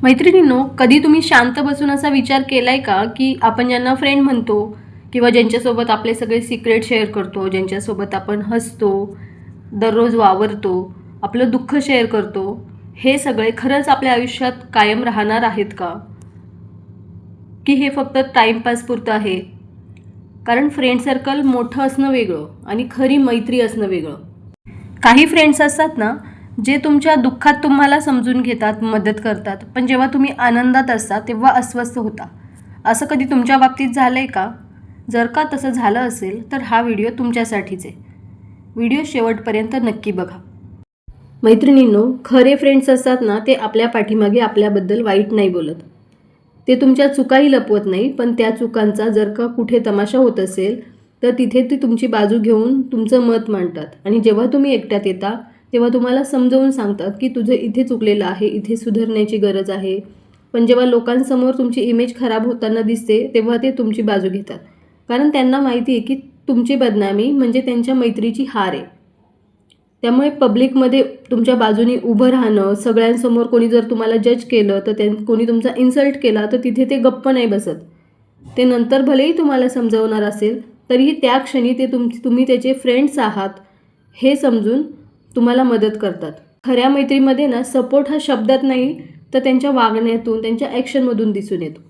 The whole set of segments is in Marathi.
मैत्रिणींनो, कधी तुम्ही शांत बसून असा विचार केलाय का की आपण ज्यांना फ्रेंड म्हणतो किंवा ज्यांच्यासोबत आपले सगळे सिक्रेट शेअर करतो, ज्यांच्यासोबत आपण हसतो, दररोज वावरतो, आपलं दुःख शेअर करतो, हे सगळे खरंच आपल्या आयुष्यात कायम राहणार आहेत का, की हे फक्त टाईमपास पुरतं आहे? कारण फ्रेंड सर्कल मोठं असणं वेगळं आणि खरी मैत्री असणं वेगळं. काही फ्रेंड्स असतात ना, जे तुमच्या दुःखात तुम्हाला समजून घेतात, मदत करतात, पण जेव्हा तुम्ही आनंदात असता तेव्हा अस्वस्थ होता. असं कधी तुमच्या बाबतीत झालं आहे का? जर का तसं झालं असेल तर हा व्हिडिओ तुमच्यासाठीच आहे. व्हिडिओ शेवटपर्यंत नक्की बघा. मैत्रिणींनो, खरे फ्रेंड्स असतात ना, ते आपल्या पाठीमागे आपल्याबद्दल वाईट नाही बोलत. ते तुमच्या चुकाही लपवत नाही, पण त्या चुकांचा जर का कुठे तमाशा होत असेल तर तिथे ती तुमची बाजू घेऊन तुमचं मत मांडतात. आणि जेव्हा तुम्ही एकट्यात येता तेव्हा तुम्हाला समजावून सांगतात की तुझं इथे चुकलेलं आहे, इथे सुधारण्याची गरज आहे. पण जेव्हा लोकांसमोर तुमची इमेज खराब होताना दिसते तेव्हा ते तुमची बाजू घेतात, कारण त्यांना माहिती आहे की तुमची बदनामी म्हणजे त्यांच्या मैत्रीची हार आहे. त्यामुळे पब्लिकमध्ये तुमच्या बाजूने उभं राहणं, सगळ्यांसमोर कोणी जर तुम्हाला जज केलं तर कोणी तुमचा इन्सल्ट केला तर तिथे ते गप्प नाही बसत. ते नंतर भलेही तुम्हाला समजावणार असेल तरीही त्या क्षणी ते तुम्ही त्याचे फ्रेंड्स आहात हे समजून तुम्हाला मदत करतात. खऱ्या मैत्रीमध्ये ना, सपोर्ट हा शब्दात नाही तर त्यांच्या वागण्यातून, त्यांच्या ॲक्शनमधून दिसून येतो.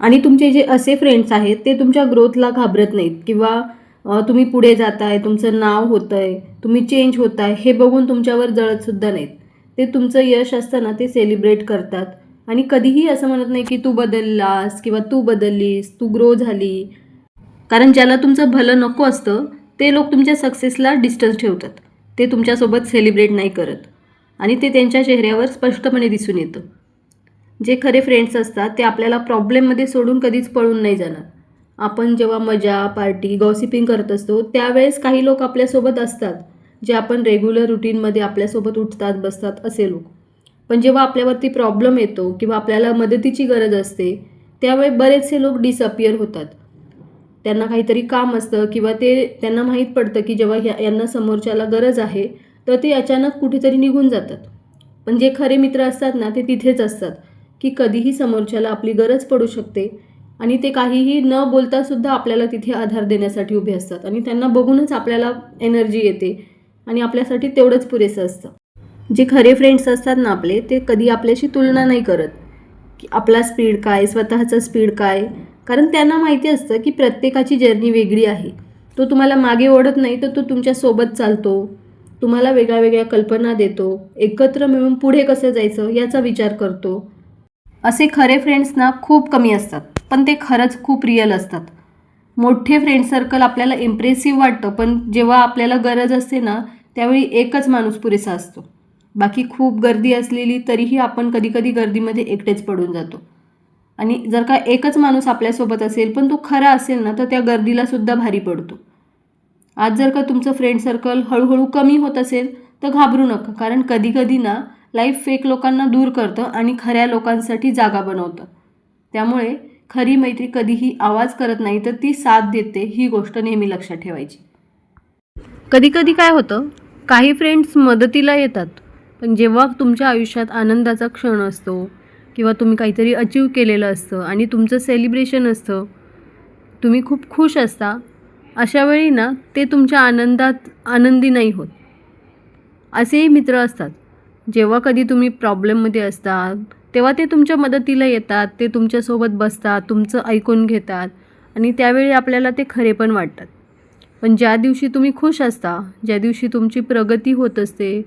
आणि तुमचे जे असे फ्रेंड्स आहेत ते तुमच्या ग्रोथला घाबरत नाहीत किंवा तुम्ही पुढे जाताय, तुमचं नाव होतंय, तुम्ही चेंज होताय हे बघून तुमच्यावर जळतसुद्धा नाहीत. ते तुमचं यश असतं ना, ते सेलिब्रेट करतात आणि कधीही असं म्हणत नाही की तू बदललास किंवा तू बदललीस, तू ग्रो झाली. कारण ज्याला तुमचं भलं नको असतं ते लोक तुमच्या सक्सेसला डिस्टन्स ठेवतात. ते तुमच्यासोबत सेलिब्रेट नाही करत आणि ते त्यांच्या चेहऱ्यावर स्पष्टपणे दिसून येतं. जे खरे फ्रेंड्स असतात ते आपल्याला प्रॉब्लेममध्ये सोडून कधीच पळून नाही जाणार. आपण जेव्हा मजा, पार्टी, गॉसिपिंग करत असतो त्यावेळेस काही लोक आपल्यासोबत असतात, जे आपण रेग्युलर रुटीनमध्ये आपल्यासोबत उठतात बसतात असे लोक. पण जेव्हा आपल्यावरती प्रॉब्लेम येतो किंवा आपल्याला मदतीची गरज असते त्यावेळी बरेचसे लोक डिसअपियर होतात. त्यांना काहीतरी काम असतं किंवा त्यांना माहीत पडतं की जेव्हा यांना समोरच्याला गरज आहे तर ते अचानक कुठेतरी निघून जातात. पण जे खरे मित्र असतात ना, ते तिथेच असतात की कधीही समोरच्याला आपली गरज पडू शकते आणि ते काहीही न बोलतासुद्धा आपल्याला तिथे आधार देण्यासाठी उभे असतात. आणि त्यांना बघूनच आपल्याला एनर्जी येते आणि आपल्यासाठी तेवढंच पुरेसं असतं. जे खरे फ्रेंड्स असतात ना आपले, ते कधी आपल्याशी तुलना नाही करत की आपला स्पीड काय, स्वतःचं स्पीड काय. कारण त्यांना माहिती असतं की प्रत्येकाची जर्नी वेगळी आहे. तो तुम्हाला मागे ओढत नाही तर तो तुमच्यासोबत चालतो, तुम्हाला वेगळ्या वेगळ्या कल्पना देतो, एकत्र मिळून पुढे कसं जायचं याचा विचार करतो. असे खरे फ्रेंड्स ना खूप कमी असतात, पण ते खरंच खूप रिअल असतात. मोठे फ्रेंड सर्कल आपल्याला इम्प्रेसिव्ह वाटतं, पण जेव्हा आपल्याला गरज असते ना त्यावेळी एकच माणूस पुरेसा असतो. बाकी खूप गर्दी असलेली तरीही आपण कधीकधी गर्दीमध्ये एकटेच पडून जातो. आणि जर का एकच माणूस आपल्यासोबत असेल पण तो खरा असेल ना तर त्या गर्दीला सुद्धा भारी पडतो. आज जर का तुमचं फ्रेंड सर्कल हळूहळू कमी होत असेल तर घाबरू नका, कारण कधीकधी ना लाईफ फेक लोकांना दूर करतं आणि खऱ्या लोकांसाठी जागा बनवतं. त्यामुळे खरी मैत्री कधीही आवाज करत नाही तर ती साथ देते, ही गोष्ट नेहमी लक्षात ठेवायची. कधीकधी काय होतं, काही फ्रेंड्स मदतीला येतात, पण जेव्हा तुमच्या आयुष्यात आनंदाचा क्षण असतो किंवा तुम्ही काहीतरी अचीव केलेलं असतं आणि तुमचं सेलिब्रेशन असतं, तुम्ही खूप खुश असता, अशा वेळी ना ते तुमच्या आनंदात आनंदी नाही होत. असेही मित्र असतात, जेव्हा कधी तुम्ही प्रॉब्लेममध्ये असतात तेव्हा ते तुमच्या मदतीला येतात, ते तुमच्यासोबत बसतात, तुमचं ऐकून घेतात आणि त्यावेळी आपल्याला ते खरे पण वाटतात. पण ज्या दिवशी तुम्ही खुश असता, ज्या दिवशी तुमची प्रगती होत असते,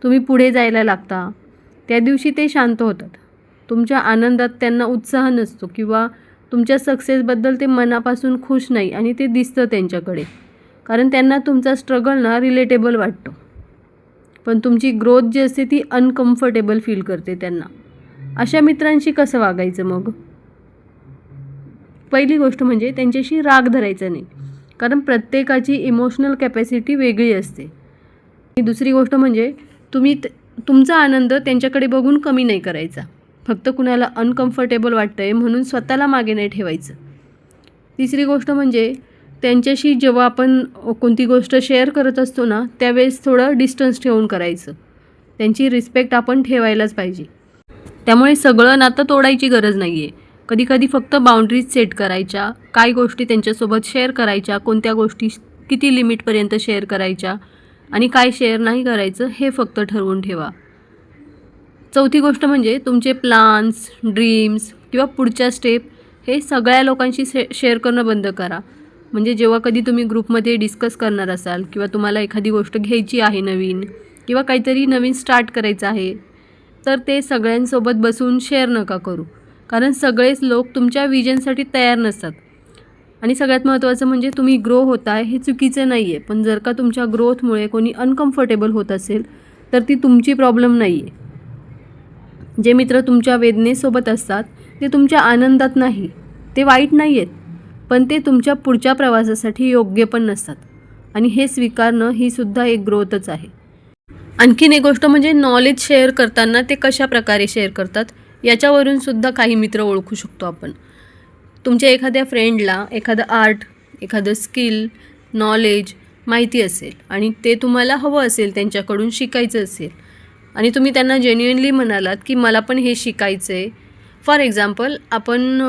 तुम्ही पुढे जायला लागता, त्या दिवशी ते शांत होतात. तुमच्या आनंदात त्यांना उत्साह नसतो किंवा तुमच्या सक्सेसबद्दल ते मनापासून खुश नाही आणि ते दिसतं त्यांच्याकडे, कारण त्यांना तुमचा स्ट्रगल ना रिलेटेबल वाटतो. पण तुमची ग्रोथ जी असते ती अनकम्फर्टेबल फील करते त्यांना. अशा मित्रांशी कसं वागायचं मग? पहिली गोष्ट म्हणजे त्यांच्याशी राग धरायचा नाही, कारण प्रत्येकाची इमोशनल कॅपॅसिटी वेगळी असते. आणि दुसरी गोष्ट म्हणजे तुम्ही तुमचा आनंद त्यांच्याकडे बघून कमी नाही करायचा. फक्त कुणाला अनकम्फर्टेबल वाटतं आहे म्हणून स्वतःला मागे नाही ठेवायचं. तिसरी गोष्ट म्हणजे त्यांच्याशी जेव्हा आपण कोणती गोष्ट शेअर करत असतो ना त्यावेळेस थोडं डिस्टन्स ठेवून करायचं. त्यांची रिस्पेक्ट आपण ठेवायलाच पाहिजे. त्यामुळे सगळं नातं तोडायची गरज नाही आहे. कधीकधी फक्त बाउंड्रीज सेट करायच्या, काय गोष्टी त्यांच्यासोबत शेअर करायच्या, कोणत्या गोष्टी किती लिमिटपर्यंत शेअर करायच्या आणि काय शेअर नाही करायचं हे फक्त ठरवून ठेवा. चौथी गोष्ट म्हणजे तुमचे प्लान्स, ड्रीम्स किंवा पुढच्या स्टेप हे सगळ्या लोकांशी शेअर करणं बंद करा. म्हणजे जेव्हा कधी तुम्ही ग्रुपमध्ये डिस्कस करणार असाल किंवा तुम्हाला एखादी गोष्ट घ्यायची आहे नवीन किंवा काहीतरी नवीन स्टार्ट करायचं आहे, तर ते सगळ्यांसोबत बसून शेअर नका करू. कारण सगळेच लोक तुमच्या विजनसाठी तयार नसतात. आणि सगळ्यात महत्त्वाचं म्हणजे तुम्ही ग्रो होताय हे चुकीचं नाही आहे, पण जर का तुमच्या ग्रोथमुळे कोणी अनकम्फर्टेबल होत असेल तर ती तुमची प्रॉब्लेम नाही आहे. जे मित्र तुमच्या वेदनेसोबत असतात ते तुमच्या आनंदात नाही, ते वाईट नाही आहेत, पण ते तुमच्या पुढच्या प्रवासासाठी योग्य पण नसतात. आणि हे स्वीकारणं ही सुद्धा एक ग्रोथच आहे. आणखीन एक गोष्ट म्हणजे नॉलेज शेअर करताना ते कशा प्रकारे शेअर करतात याच्यावरून सुद्धा काही मित्र ओळखू शकतो आपण. तुमच्या एखाद्या फ्रेंडला एखादं आर्ट, एखादं स्किल, नॉलेज माहिती असेल आणि ते तुम्हाला हवं असेल, त्यांच्याकडून शिकायचं असेल आणि तुम्ही त्यांना जेन्युइनली म्हणालात की मला पण हे शिकायचं आहे. फॉर एक्झाम्पल आपण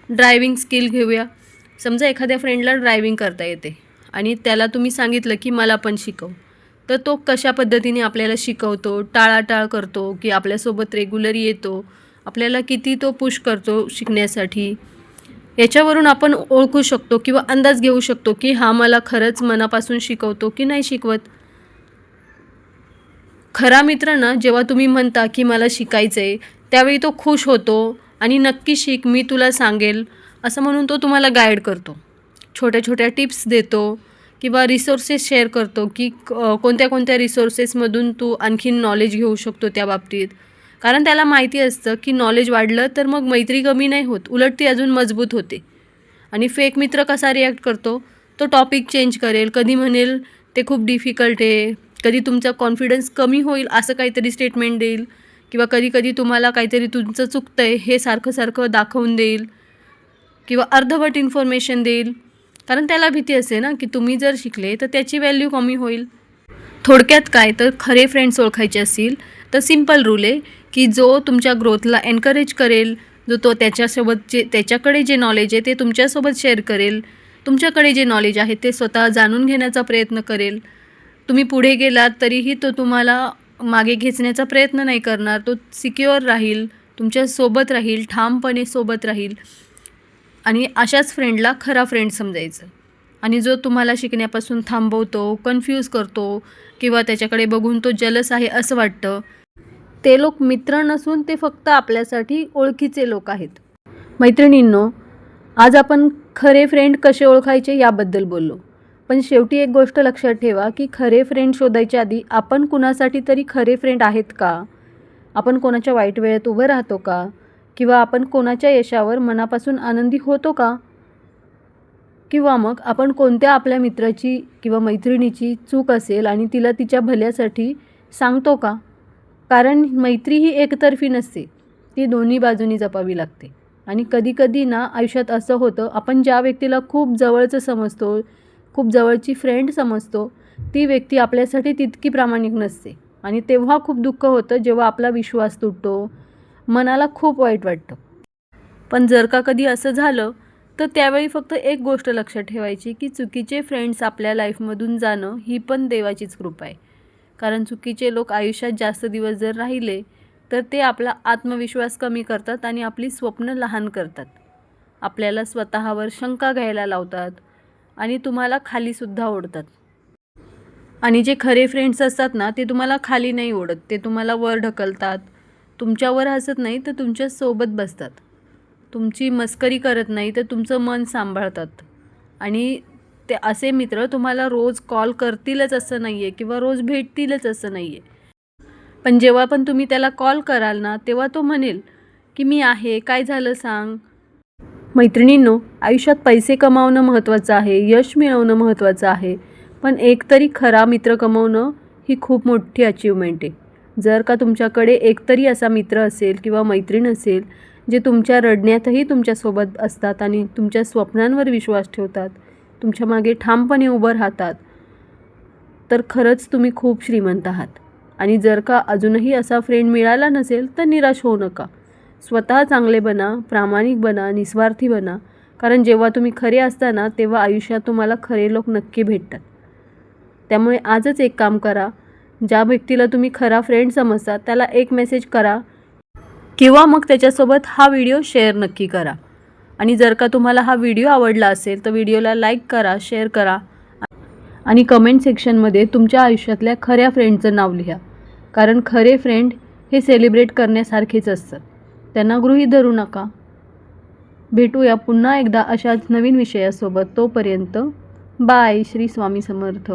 ड्रायव्हिंग स्किल घेऊया. समजा एखाद्या फ्रेंडला ड्रायव्हिंग करता येते आणि त्याला तुम्ही सांगितलं की मला पण शिकव, तर तो कशा पद्धतीने आपल्याला शिकवतो, टाळाटाळ करतो की आपल्यासोबत रेग्युलर येतो, आपल्याला किती तो पुश करतो शिकण्यासाठी, याच्यावरून आपण ओळखू शकतो किंवा अंदाज घेऊ शकतो की हा मला खरंच मनापासून शिकवतो की नाही शिकवत. खरा मित्र ना, जेव्हा तुम्ही म्हणता की मला शिकायचं आहे त्यावेळी तो खुश होतो आणि नक्की शिक, मी तुला सांगेल असं म्हणून तो तुम्हाला गाईड करतो, छोट्या छोट्या टिप्स देतो किंवा रिसोर्सेस शेअर करतो की कोणत्या कोणत्या रिसोर्सेसमधून तू आणखीन नॉलेज घेऊ शकतो त्या बाबतीत. कारण त्याला माहिती असतं की नॉलेज वाढलं तर मग मैत्री कमी नाही होत, उलट ती अजून मजबूत होते. आणि फेक मित्र कसा रिॲक्ट करतो, तो टॉपिक चेंज करेल, कधी म्हणेल ते खूप डिफिकल्ट आहे, कधी तुमचा कॉन्फिडन्स कमी होईल असं काहीतरी स्टेटमेंट देईल किंवा कधी कधी तुम्हाला काहीतरी तुमचं चुकतं आहे हे सारखं सारखं दाखवून देईल किंवा अर्धवट इन्फॉर्मेशन देईल. कारण त्याला भीती असते ना की तुम्ही जर शिकले तर त्याची व्हॅल्यू कमी होईल. थोडक्यात काय तर खरे फ्रेंड्स ओळखायचे असतील तर सिम्पल रूल आहे की जो तुमच्या ग्रोथला एनकरेज करेल, जो तो त्याच्याकडे जे नॉलेज आहे ते तुमच्यासोबत शेअर करेल, तुमच्याकडे जे नॉलेज आहे ते स्वतः जाणून घेण्याचा प्रयत्न करेल. तुम्ही पुढे गेलात तरीही तो तुम्हाला मागे खेचण्याचा प्रयत्न नाही करणार, तो सिक्युअर राहील, तुमच्यासोबत राहील, ठामपणे सोबत राहील. आणि अशाच फ्रेंडला खरा फ्रेंड समजायचं. आणि जो तुम्हाला शिकण्यापासून थांबवतो, कन्फ्यूज करतो किंवा त्याच्याकडे बघून तो जलस आहे असं वाटतं, ते लोक मित्र नसून ते फक्त आपल्यासाठी ओळखीचे लोक आहेत. मैत्रिणींनो, आज आपण खरे फ्रेंड कसे ओळखायचे याबद्दल बोललो. पण शेवटी एक गोष्ट लक्षात ठेवा की खरे फ्रेंड शोधायच्या आधी आपण कुणासाठी तरी खरे फ्रेंड आहेत का? आपण कोणाच्या वाईट वेळेत उभं राहतो का? किंवा आपण कोणाच्या यशावर मनापासून आनंदी होतो का? किंवा मग आपण कोणत्या आपल्या मित्राची किंवा मैत्रिणीची चूक असेल आणि तिला तिच्या भल्यासाठी सांगतो का? कारण मैत्री ही एकतर्फी नसते, ती दोन्ही बाजूनी जपावी लागते. आणि कधीकधी ना आयुष्यात असं होतं, आपण ज्या व्यक्तीला खूप जवळचं समजतो, खूप जवळची फ्रेंड समजतो, ती व्यक्ती आपल्यासाठी तितकी प्रामाणिक नसते. आणि तेव्हा खूप दुःख होतं जेव्हा आपला विश्वास तुटतो, मनाला खूप वाईट वाटतं. पण जर का कधी असं झालं तर त्यावेळी फक्त एक गोष्ट लक्षात ठेवायची की चुकीचे फ्रेंड्स आपल्या लाईफमधून जाणं ही पण देवाचीच कृपा आहे. कारण चुकीचे लोक आयुष्यात जास्त दिवस जर राहिले तर ते आपला आत्मविश्वास कमी करतात आणि आपली स्वप्न लहान करतात, आपल्याला स्वतःवर शंका घ्यायला लावतात आणि तुम्हाला खालीसुद्धा ओढतात. आणि जे खरे फ्रेंड्स असतात ना, ते तुम्हाला खाली नाही ओढत, ते तुम्हाला वर ढकलतात, तुमच्यावर हसत नाही तर तुमच्या सोबत बसतात, तुमची मस्करी करत नाही तर तुमचं मन सांभाळतात. आणि ते असे मित्र तुम्हाला रोज कॉल करतीलच असं नाही आहे किंवा रोज भेटतीलच असं नाही आहे, पण जेव्हा पण तुम्ही त्याला कॉल कराल ना तेव्हा तो म्हणेल की मी आहे, काय झालं सांग. मैत्रिणींनो, आयुष्यात पैसे कमावणं महत्त्वाचं आहे, यश मिळवणं महत्त्वाचं आहे, पण एकतरी खरा मित्र कमवणं ही खूप मोठी अचीवमेंट आहे. जर का तुमच्याकडे एकतरी असा मित्र असेल किंवा मैत्रीण असेल जे तुमच्या रडण्यातही तुमच्यासोबत असतात आणि तुमच्या स्वप्नांवर विश्वास ठेवतात, तुमच्या मागे ठामपणे उभं राहतात, तर खरंच तुम्ही खूप श्रीमंत आहात. आणि जर का अजूनही असा फ्रेंड मिळाला नसेल तर निराश होऊ नका. स्वतः चांगले बना, प्रामाणिक बना, निस्वार्थी बना. कारण जेव्हा तुम्ही खरे असता ना, तेव्हा आयुष्यात तुम्हाला खरे लोक नक्की भेटतात. त्यामुळे आजच एक काम करा. ज्या व्यक्तीला तुम्ही खरा फ्रेंड समजता त्याला एक मेसेज करा किंवा मग त्याच्यासोबत हा व्हिडिओ शेअर नक्की करा. आणि जर का तुम्हाला हा व्हिडिओ आवडला असेल तर व्हिडिओला लाईक करा, शेअर करा आणि कमेंट सेक्शनमध्ये तुमच्या आयुष्यातल्या खऱ्या फ्रेंडचं नाव लिहा. कारण खरे फ्रेंड हे सेलिब्रेट करण्यासारखेच असतात. त्यांना गृहीत धरू नका. भेटूया पुन्हा एकदा अशाच नवीन विषयासोबत. तोपर्यंत बाय. श्री स्वामी समर्थ.